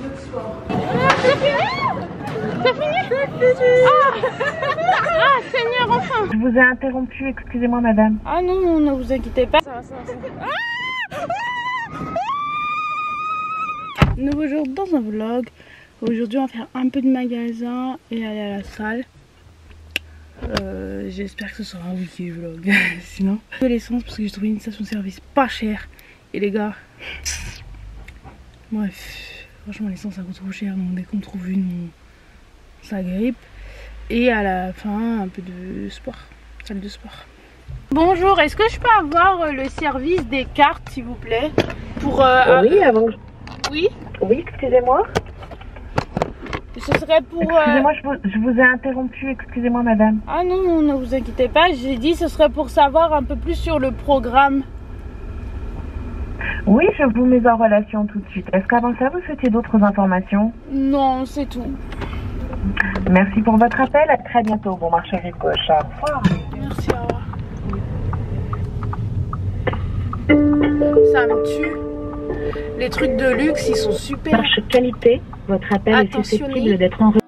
de sport. C'est fini. Ah Seigneur, enfin. Je vous ai interrompu, excusez-moi madame. Ah non, ne vous inquiétez pas. Ça va. Nouveau jour dans un vlog. Aujourd'hui on va faire un peu de magasin et aller à la salle. J'espère que ce sera un wiki vlog. Sinon, de l'essence parce que j'ai trouvé une station de service pas chère. Et les gars, bref, franchement l'essence ça coûte trop cher. Donc dès qu'on trouve une, ça grippe. Et à la fin un peu de sport, salle de sport. Bonjour, est-ce que je peux avoir le service des cartes s'il vous plaît pour Oui, avant. Oui. Oui, excusez-moi. Ce serait pour... Excusez-moi, je vous ai interrompu, excusez-moi madame. Ah non, ne vous inquiétez pas, j'ai dit ce serait pour savoir un peu plus sur le programme. Oui, je vous mets en relation tout de suite. Est-ce qu'avant ça, vous souhaitiez d'autres informations? Non, c'est tout. Merci pour votre appel, à très bientôt. Bon marché rive gauche. Au revoir. Merci, au revoir. Ça me tue. Les trucs de luxe, ils sont super. Marche qualité, votre appel est susceptible d'être enregistré.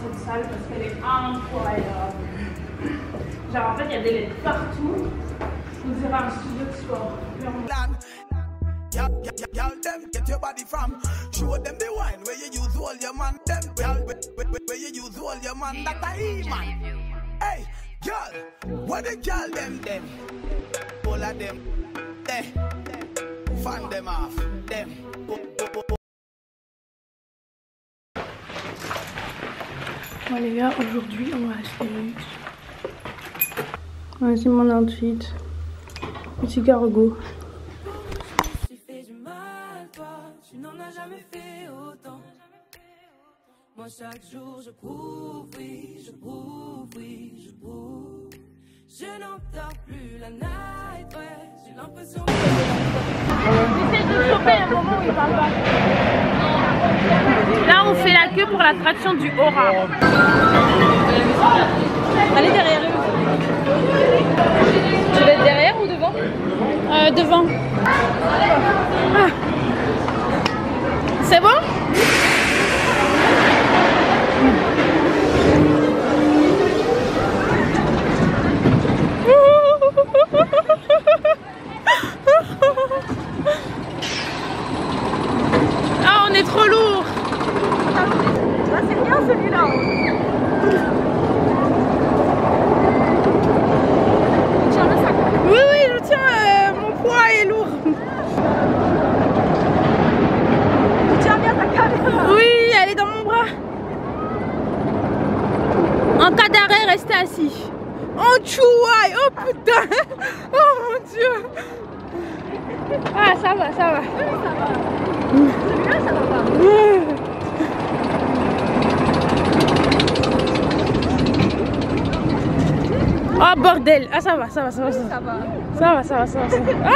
Cette salle parce qu'elle est incroyable. Genre en fait il y a des LED partout. On dirait un studio de sport. Y'all them get your body from. Show them the wine where you use all your man. Them where you use all your man. That I man. Hey, girl, what the girl them? All of them, fan them off. Them. Bon les gars, aujourd'hui on va acheter luxe. Voici mon outfit. Petit cargo. Tu fais du mal, toi, tu n'en as jamais fait autant. Moi chaque jour je prouve, oui, je prouve, oui, je prouve. Je n'en dors plus la night, ouais, j'ai l'impression que... J'essaie de choper un moment où il parle pas. Là on fait la queue pour l'attraction du Aura. Allez derrière eux. Tu vas être derrière ou devant? Devant. Ah. C'est bon? Ah, on est trop lourd. Là c'est bien celui-là. Tiens le sac. Oui, je tiens, mon poids est lourd. Tiens bien ta caméra. Oui, elle est dans mon bras. En cas d'arrêt, restez assis. Oh chouaï, oh putain. Oh mon dieu. Ah, ça va. Oui, ça va. Celui-là ça va pas. Oh bordel. Ah ça va. Ça va. Ça va. Ah!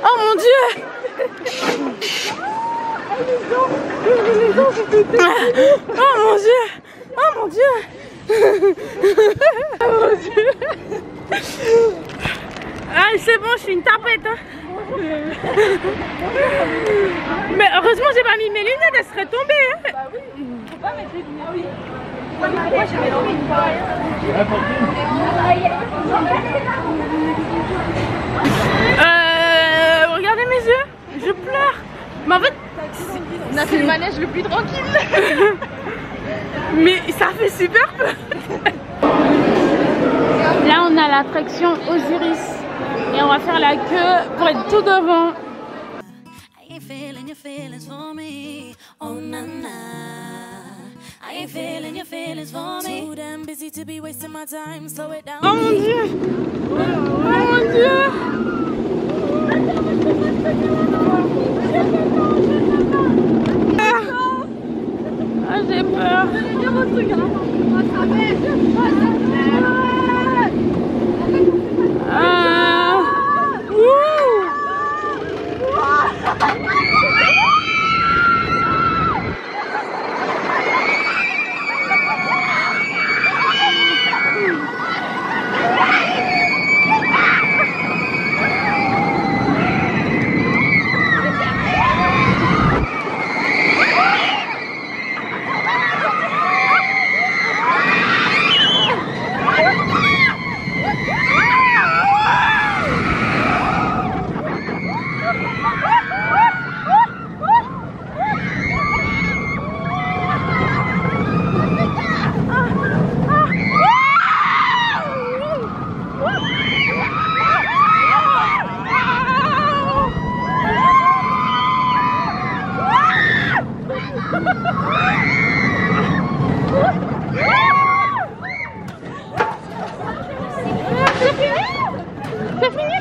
Oh mon dieu! Oh mon dieu! Oh mon dieu! Oh mon dieu! Ah c'est bon, je suis une tapette hein. Mais heureusement j'ai pas mis mes lunettes, elles seraient tombées hein. Bah oui, faut pas mettre les lunettes. Oui. Moi j'ai mes lunettes. Regardez mes yeux, je pleure. Mais en fait, on a fait le manège le plus tranquille. Mais ça fait super peur. Là on a l'attraction Osiris et on va faire la queue pour être tout devant. ain't feeling your feelings for me. Oh na na, I ain't feeling your feelings for me. Too damn busy to be wasting my time. Slow it down. Oh mon Dieu! Oh mon Dieu! Ah, j'ai peur. C'est fini?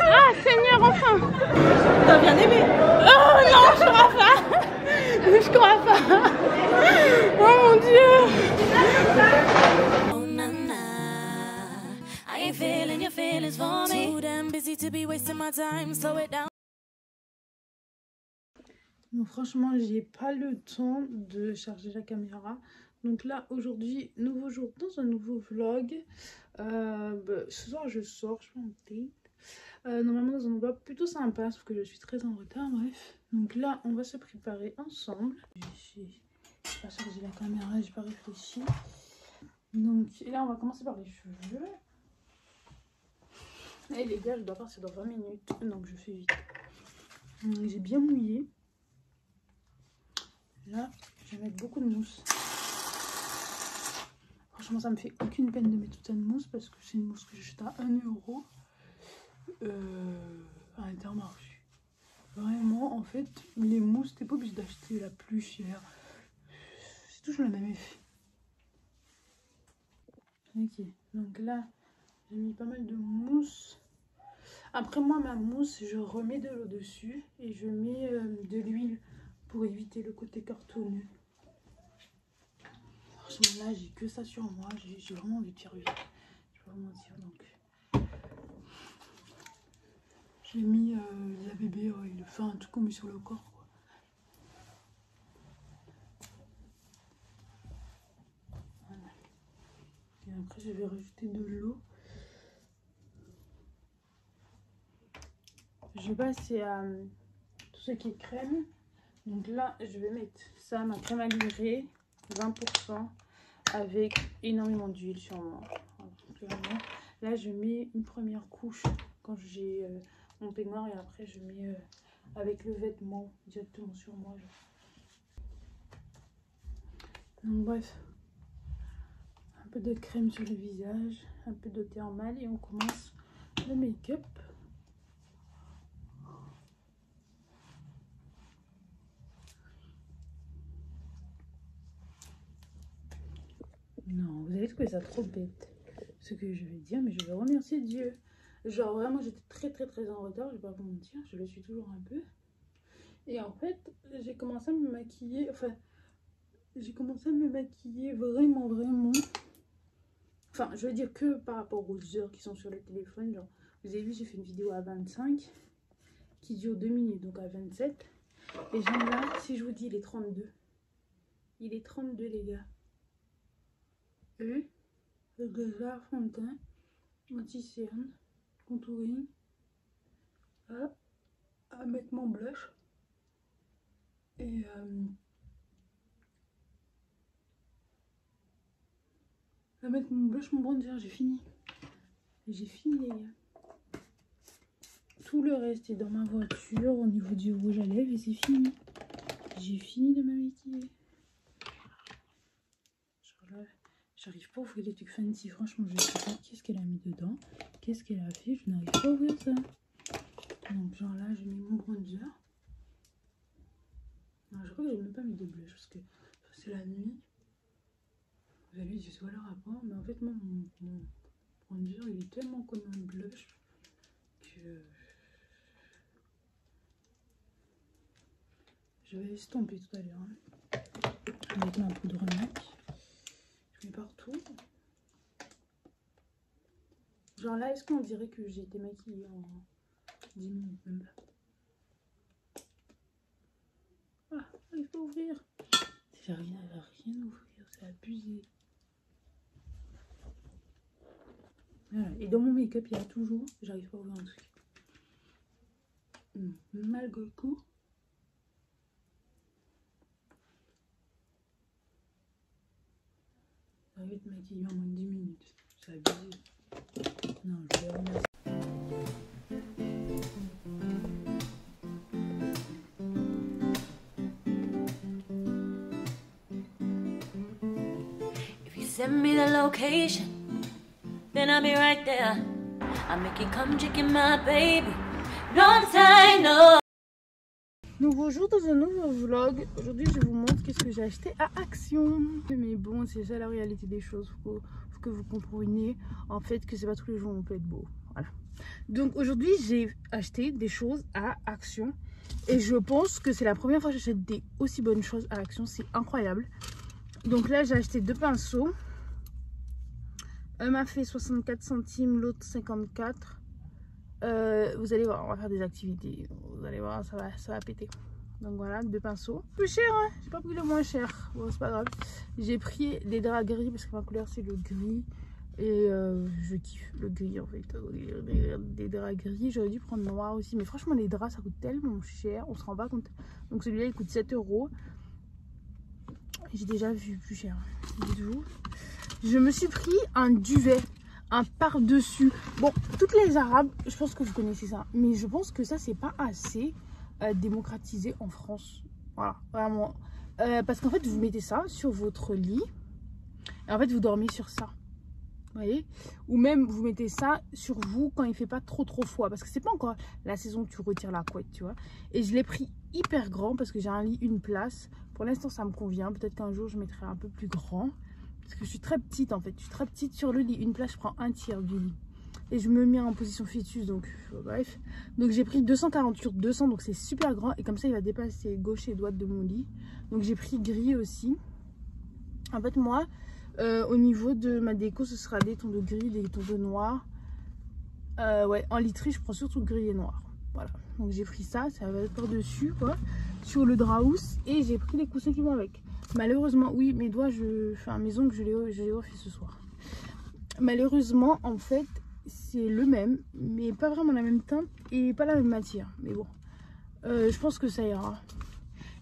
Ah Seigneur, enfin! T'as bien aimé? Oh non, je crois pas! Je crois pas! Oh mon Dieu! Oh na na, I ain't feeling your feelings for me. Too damn busy to be wasting my time. Slow it down. Bon, franchement, j'ai pas le temps de charger la caméra. Donc là, aujourd'hui, nouveau jour dans un nouveau vlog. Ce soir, je sors, je fais un date. Normalement, dans un endroit plutôt sympa, sauf que je suis très en retard, bref. Donc là, on va se préparer ensemble. J'ai pas chargé la caméra, j'ai pas réfléchi. Donc là, on va commencer par les cheveux. Et les gars, je dois partir dans 20 minutes, donc je fais vite. J'ai bien mouillé. Là, je vais mettre beaucoup de mousse. Franchement, ça me fait aucune peine de mettre toute cette mousse parce que c'est une mousse que j'achète à 1 € à Intermarché. Vraiment, en fait, les mousses, t'es pas obligé d'acheter la plus chère. C'est toujours le même effet. Ok, donc là, j'ai mis pas mal de mousse. Après, moi, ma mousse, je remets de l'eau dessus et je mets de l'huile pour éviter le côté cartonneux. Franchement, là, j'ai que ça sur moi. J'ai vraiment envie de faire vite. Je vais pas vous mentir. Donc, j'ai mis la bébé oil, enfin tout qu'on met sur le corps, quoi. Voilà. Et après, je vais rajouter de l'eau. Je vais passer à tout ce qui est crème. Donc là, je vais mettre ça, ma crème à livrer, 20%, avec énormément d'huile sur moi. Voilà. Là, je mets une première couche quand j'ai mon peignoir et après, je mets avec le vêtement directement sur moi. Donc bref, un peu de crème sur le visage, un peu de thermal et on commence le make-up. Non, vous allez trouver ça trop bête, ce que je vais dire, mais je vais remercier Dieu. Genre vraiment, j'étais très en retard, je vais pas vous mentir, je le suis toujours un peu. Et en fait, j'ai commencé à me maquiller, vraiment. Enfin, je veux dire que par rapport aux heures qui sont sur le téléphone, genre, vous avez vu, j'ai fait une vidéo à 25, qui dure 2 minutes, donc à 27. Et genre là, si je vous dis, il est 32. Il est 32, les gars. Et déjà fond de teint, anti-cerne, contouring, à mettre mon blush et à mettre mon blush, mon bronzer. J'ai fini. J'ai fini, les gars. Tout le reste est dans ma voiture au niveau du rouge à lèvres et c'est fini. J'ai fini de me maquiller. J'arrive pas à ouvrir les trucs fancy, franchement je sais pas qu'est-ce qu'elle a mis dedans, qu'est-ce qu'elle a fait, je n'arrive pas à ouvrir ça. Donc genre là je mets j'ai même pas mis de blush parce que c'est la nuit. Vous allez dire, c'est quoi le rapport? Mais en fait, moi, mon bronzer, il est tellement comme un blush que je vais estomper tout à l'heure. Hein. Je vais mettre ma poudre MAC. Je mets partout. Genre là, est-ce qu'on dirait que j'ai été maquillée en 10 minutes, même pas? Ah, il faut ouvrir. J'arrive à rien ouvrir, c'est abusé. Voilà. Et dans mon make-up, il y a toujours, j'arrive pas à ouvrir un truc. Malgré le coup. J'arrive à être maquillée en moins de 10 minutes. C'est abusé. Non, je vais remettre. Send me the location, then I'll be right there. I'll make you come chicken my baby. No time, no. Nouveau jour dans un nouveau vlog. Aujourd'hui je vous montre qu'est-ce que j'ai acheté à Action. Mais bon, c'est ça la réalité des choses. Faut que vous compreniez en fait que c'est pas tous les jours où on peut être beau. Voilà. Donc aujourd'hui j'ai acheté des choses à Action. Et je pense que c'est la première fois que j'achète des aussi bonnes choses à Action. C'est incroyable. Donc là j'ai acheté 2 pinceaux. Un m'a fait 64 centimes, l'autre 54. Vous allez voir, on va faire des activités. Vous allez voir, ça va péter. Donc voilà, 2 pinceaux. Plus cher, hein, j'ai pas pris le moins cher. Bon, c'est pas grave. J'ai pris des draps gris parce que ma couleur c'est le gris. Et je kiffe le gris en fait. Des draps gris, j'aurais dû prendre noir aussi. Mais franchement, les draps ça coûte tellement cher, on se rend pas compte. Donc celui-là il coûte 7 €. J'ai déjà vu plus cher. Dites-vous. Je me suis pris un duvet, un par-dessus. Bon, toutes les arabes, je pense que vous connaissez ça. Mais je pense que ça, c'est pas assez démocratisé en France. Voilà, vraiment. Parce qu'en fait, vous mettez ça sur votre lit. Et en fait, vous dormez sur ça. Vous voyez? Ou même, vous mettez ça sur vous quand il fait pas trop froid. Parce que c'est pas encore la saison où tu retires la couette, tu vois. Et je l'ai pris hyper grand parce que j'ai un lit, une place. Pour l'instant, ça me convient. Peut-être qu'un jour, je mettrai un peu plus grand. Parce que je suis très petite en fait. Je suis très petite sur le lit. Une place, je prends un tiers du lit. Et je me mets en position fœtus. Donc, bref. Donc, j'ai pris 240 sur 200. Donc, c'est super grand. Et comme ça, il va dépasser gauche et droite de mon lit. Donc, j'ai pris gris aussi. En fait, moi, au niveau de ma déco, ce sera des tons de gris, des tons de noir. Ouais, en literie, je prends surtout gris et noir. Voilà. Donc, j'ai pris ça. Ça va être par-dessus, quoi. Sur le drap housse. Et j'ai pris les coussins qui vont avec. Malheureusement, oui, mes doigts, enfin mes ongles, je les ai refait ce soir. Malheureusement, en fait, c'est le même, mais pas vraiment la même teinte et pas la même matière. Mais bon, je pense que ça ira.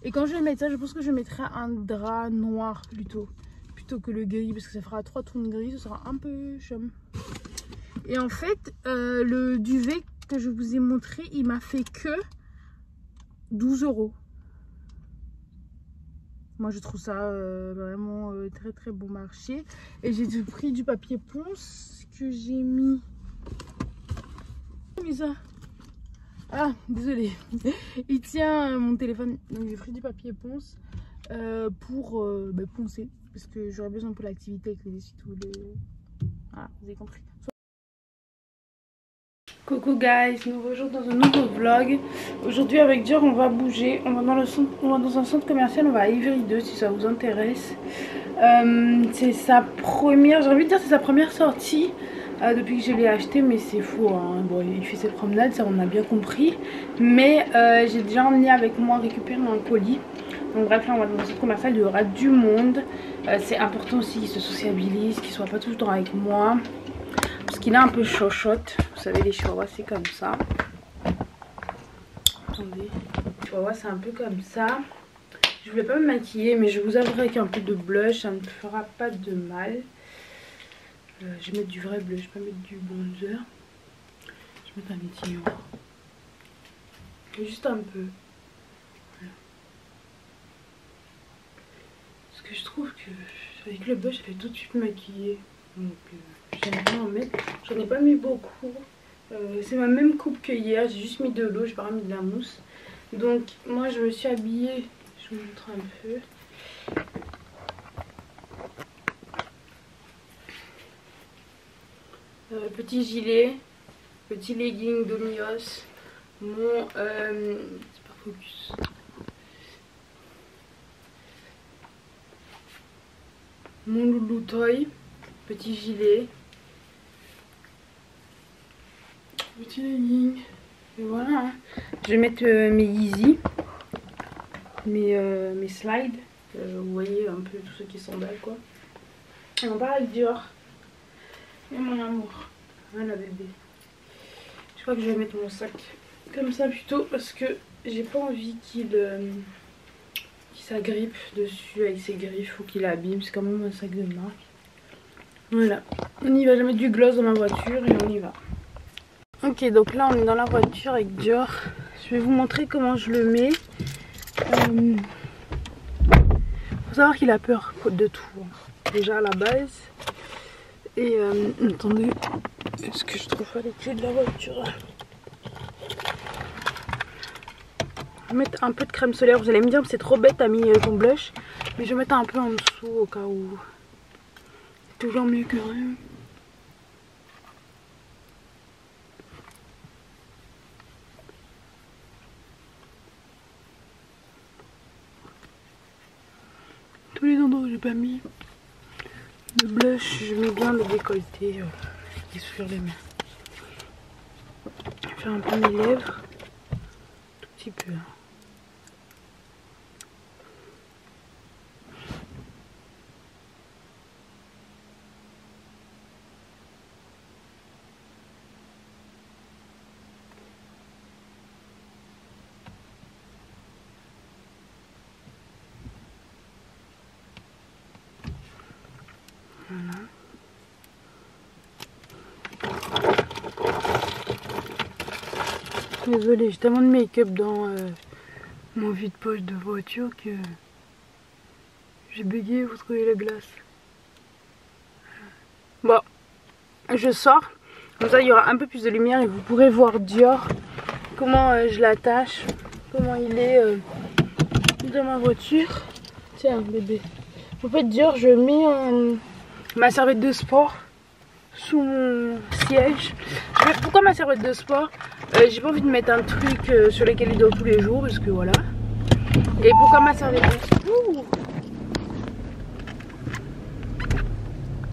Et quand je vais mettre ça, je pense que je mettrai un drap noir plutôt que le gris, parce que ça fera 3 tons de gris, ce sera un peu chum. Et en fait, le duvet que je vous ai montré, il m'a fait que 12 €. Moi je trouve ça vraiment très bon marché. Et j'ai pris du papier ponce que j'ai mis. Mais ça. Ah désolé. Il tient mon téléphone. Donc j'ai pris du papier ponce pour poncer. Parce que j'aurais besoin pour l'activité avec les essuie-tout. Voilà, vous avez compris. Coucou guys, nouveau jour dans un nouveau vlog. Aujourd'hui avec Dior on va bouger, on va dans un centre commercial, on va à Ivry 2 si ça vous intéresse. C'est sa première, j'ai envie de dire c'est sa première sortie depuis que je l'ai acheté, mais c'est faux hein. Bon, il fait ses promenades, ça on a bien compris. Mais j'ai déjà emmené avec moi récupérer un colis. Donc bref là on va dans un centre commercial, il y aura du monde. C'est important aussi qu'il se sociabilise, qu'il soit pas tout le temps avec moi. Parce qu'il est un peu chochotte. Vous savez les chihuahuas c'est comme ça. Attendez. Les chihuahuas c'est un peu comme ça. Je voulais pas me maquiller mais je vous avouerai qu'un peu de blush ça ne me fera pas de mal. Je vais mettre du vrai bleu, je vais pas mettre du bronzer. Je vais mettre un petit noir. Juste un peu. Voilà. Parce que je trouve que avec le blush ça fait tout de suite maquiller. Donc j'aime bien en mettre. J'en ai pas mis beaucoup. C'est ma même coupe que hier. J'ai juste mis de l'eau, j'ai pas mis de la mousse. Donc moi je me suis habillée. Je Je vous montre un peu. Petit gilet, petit legging Domios, mon c'est pas focus. Mon Loulou Toy, petit gilet, petit legging. Et voilà. Hein. Je vais mettre mes Yeezy, mes slides. Vous voyez un peu tous ceux qui sandales quoi. Et on part avec Dior. Et mon amour. Voilà bébé. Je crois que je vais mettre mon sac comme ça plutôt parce que j'ai pas envie qu'il s'agrippe dessus avec ses griffes ou qu'il abîme. C'est quand même un sac de marque. Voilà. On y va. Je vais mettre du gloss dans ma voiture et on y va. Ok, donc là on est dans la voiture avec Dior. Je vais vous montrer comment je le mets. Faut savoir qu'il a peur de tout. Déjà à la base. Et attendez, est-ce que je trouve pas les clés de la voiture? Je vais mettre un peu de crème solaire. Vous allez me dire que c'est trop bête, t'as mis ton blush. Mais je vais mettre un peu en dessous au cas où. C'est toujours mieux que rien. Tous les endroits où j'ai pas mis le blush, je mets bien le décolleté et sur les mains. Je vais faire un peu mes lèvres, tout petit peu. Voilà. Désolée, j'ai tellement de make-up dans mon vide-poche de voiture que j'ai bugué, vous trouvez la glace. Bon, je sors, comme ça il y aura un peu plus de lumière et vous pourrez voir Dior, comment je l'attache, comment il est dans ma voiture. Tiens bébé. En fait Dior, je mets ma serviette de sport sous mon siège. Pourquoi ma serviette de sport? J'ai pas envie de mettre un truc sur lequel il dort tous les jours parce que voilà. Et pourquoi ma serviette de sport?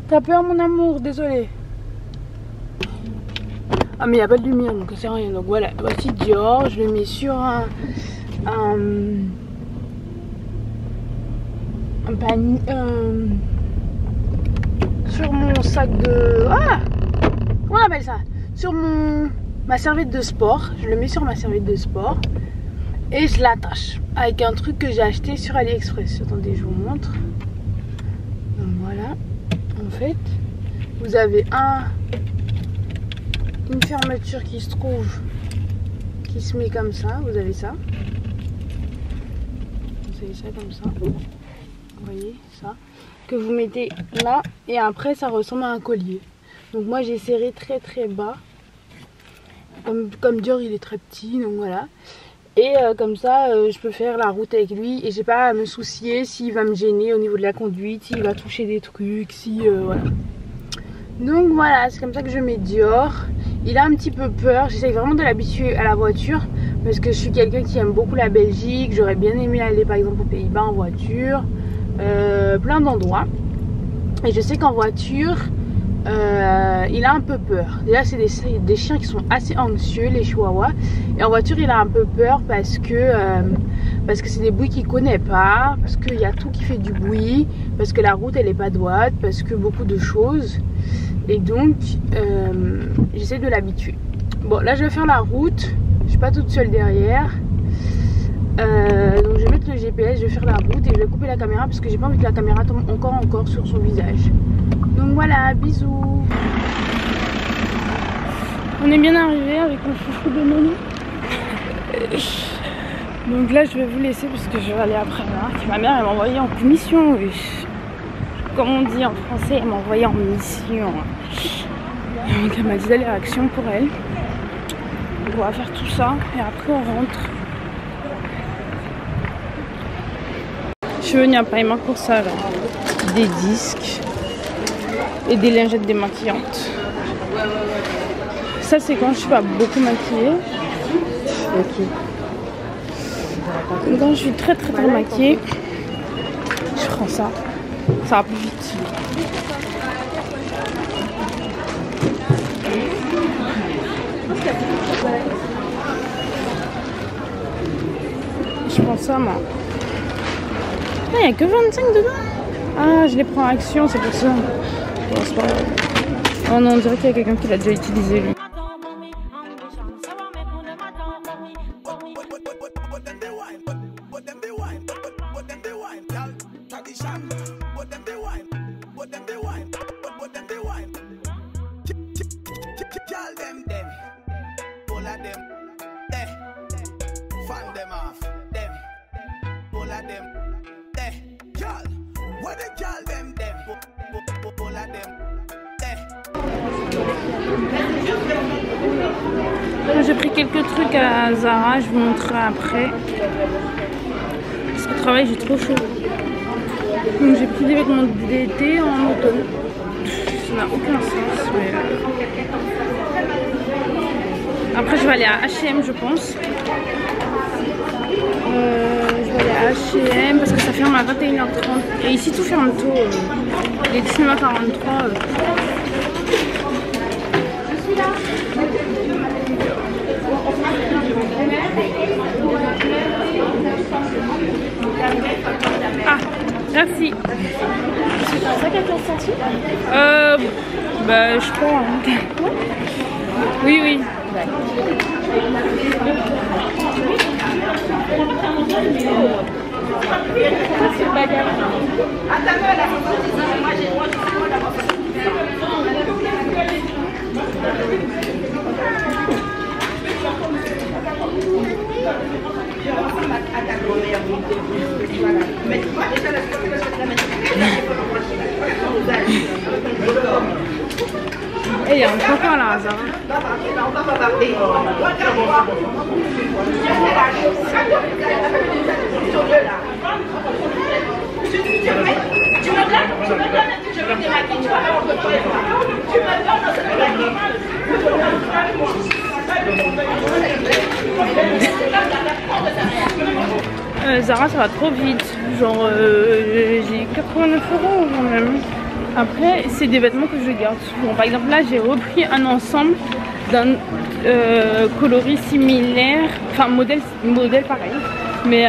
T'as peur mon amour? Désolé. Ah mais il n'y a pas de lumière donc c'est rien. Donc voilà, voici Dior. Je le mets sur un panier. Sur mon sac de... Ah, comment on appelle ça? Sur ma serviette de sport. Je le mets sur ma serviette de sport. Et je l'attache. Avec un truc que j'ai acheté sur AliExpress. Attendez, je vous montre. Donc voilà. En fait, vous avez une fermeture qui se trouve... Qui se met comme ça. Vous avez ça. Vous avez ça comme ça. Vous voyez ça? Que vous mettez là et après ça ressemble à un collier. Donc moi j'ai serré très très bas comme Dior il est très petit donc voilà. Et comme ça je peux faire la route avec lui et j'ai pas à me soucier s'il va me gêner au niveau de la conduite, s'il va toucher des trucs, si voilà. Donc voilà, c'est comme ça que je mets Dior. Il a un petit peu peur, j'essaie vraiment de l'habituer à la voiture parce que je suis quelqu'un qui aime beaucoup la Belgique. J'aurais bien aimé aller par exemple aux Pays-Bas en voiture. Plein d'endroits et je sais qu'en voiture il a un peu peur. Déjà c'est des chiens qui sont assez anxieux, les chihuahuas, et en voiture il a un peu peur parce que c'est des bruits qu'il connaît pas, parce qu'il y a tout qui fait du bruit, parce que la route elle est pas droite, parce que beaucoup de choses, et donc j'essaie de l'habituer. Bon là je vais faire la route, je suis pas toute seule derrière. Donc je vais mettre le GPS, je vais faire la route et je vais couper la caméra parce que j'ai pas envie que la caméra tombe encore sur son visage. Donc voilà, bisous. On est bien arrivé avec mon chouchou de Nono. Donc là je vais vous laisser parce que je vais aller après ma mère elle m'a envoyé en mission. Comme on dit en français, elle m'a envoyé en mission. Donc elle m'a dit d'aller à l'action pour elle. On va faire tout ça et après on rentre. Je suis venue à Primark pour ça là. Des disques et des lingettes démaquillantes. Ça c'est quand je suis pas beaucoup maquillée. Ok. Quand je suis très maquillée, je prends ça. Ça va plus vite. Je prends ça moi. Il n'y a que 25 dedans. Ah, je les prends en action, c'est pour ça. Bon, c'est pas grave. Oh non, on dirait qu'il y a quelqu'un qui l'a déjà utilisé lui. J'ai pris quelques trucs à Zara, je vous montrerai après. Parce qu'au travail j'ai trop chaud. Donc j'ai pris des vêtements d'été en automne. Ça n'a aucun sens. Mais après je vais aller à H&M je pense. Je vais aller à H&M parce que ça ferme à 21h30. Et ici tout ferme tôt. Il est 19h43. Ah, merci. C'est un sac à 15 centimes bah je crois. Oui, oui. Et il y a un copain là, Zara. Zara, ça va trop vite. Genre, j'ai 89 € quand même. Après, c'est des vêtements que je garde souvent. Par exemple, là, j'ai repris un ensemble d'un coloris similaire, enfin modèle pareil, mais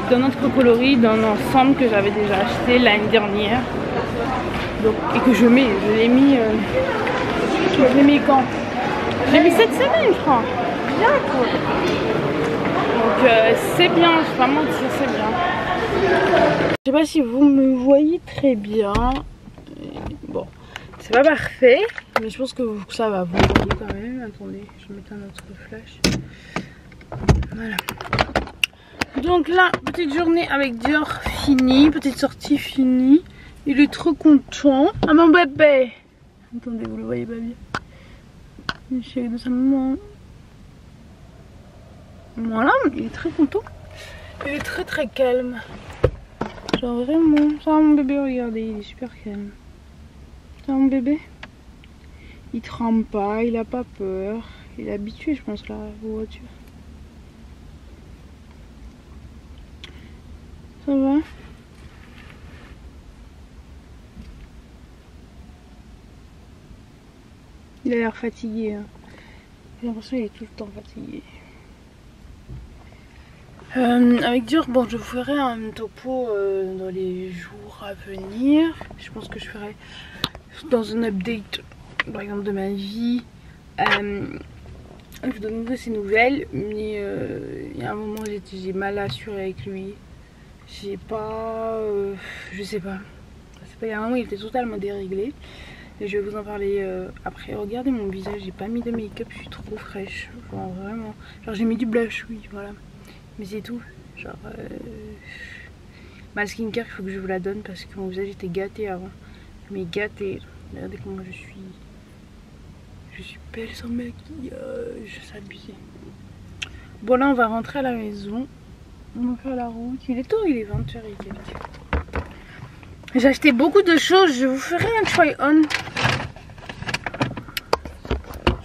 d'un autre coloris, d'un ensemble que j'avais déjà acheté l'année dernière. Donc, et que je l'ai mis quand? Je l'ai mis cette semaine, je crois. Bien quoi. Donc, c'est bien, je vais pas mentir, c'est bien. Je sais pas si vous me voyez très bien. Bon, c'est pas parfait, mais je pense que ça va, vous voyez quand même. Attendez, je vais mettre un autre flash. Voilà. Donc là, petite journée avec Dior finie, petite sortie finie. Il est trop content. Ah mon bébé. Attendez, vous le voyez pas bien. Le chéri de sa maman. Voilà, il est très content. Il est très calme. Genre vraiment, ça mon bébé, regardez, il est super calme. Ça mon bébé. Il tremble pas, il a pas peur. Il est habitué je pense là aux voitures. Ça va? Il a l'air fatigué. Hein. J'ai l'impression qu'il est tout le temps fatigué. Avec Dior, bon, je vous ferai un topo dans les jours à venir. Je pense que je ferai dans un update, par exemple, de ma vie. Je vous donnerai ses nouvelles, mais il y a un moment j'ai mal assuré avec lui. J'ai pas, je sais pas. Il y a un moment il était totalement déréglé. Et je vais vous en parler après. Regardez mon visage, j'ai pas mis de make-up, je suis trop fraîche. Genre vraiment. Genre j'ai mis du blush, oui, voilà. Mais c'est tout. Genre ma skincare, il faut que je vous la donne parce que mon visage était gâté avant. Mais gâté. Regardez comment je suis. Je suis belle sans maquillage. C'est abusé. Bon là on va rentrer à la maison. On va faire la route. Il est tôt, il est 20h et quelques. J'ai acheté beaucoup de choses. Je vous ferai un try-on.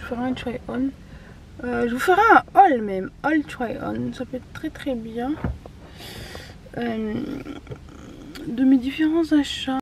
Je vous ferai un haul même. Haul try-on. Ça peut être très très bien. De mes différents achats.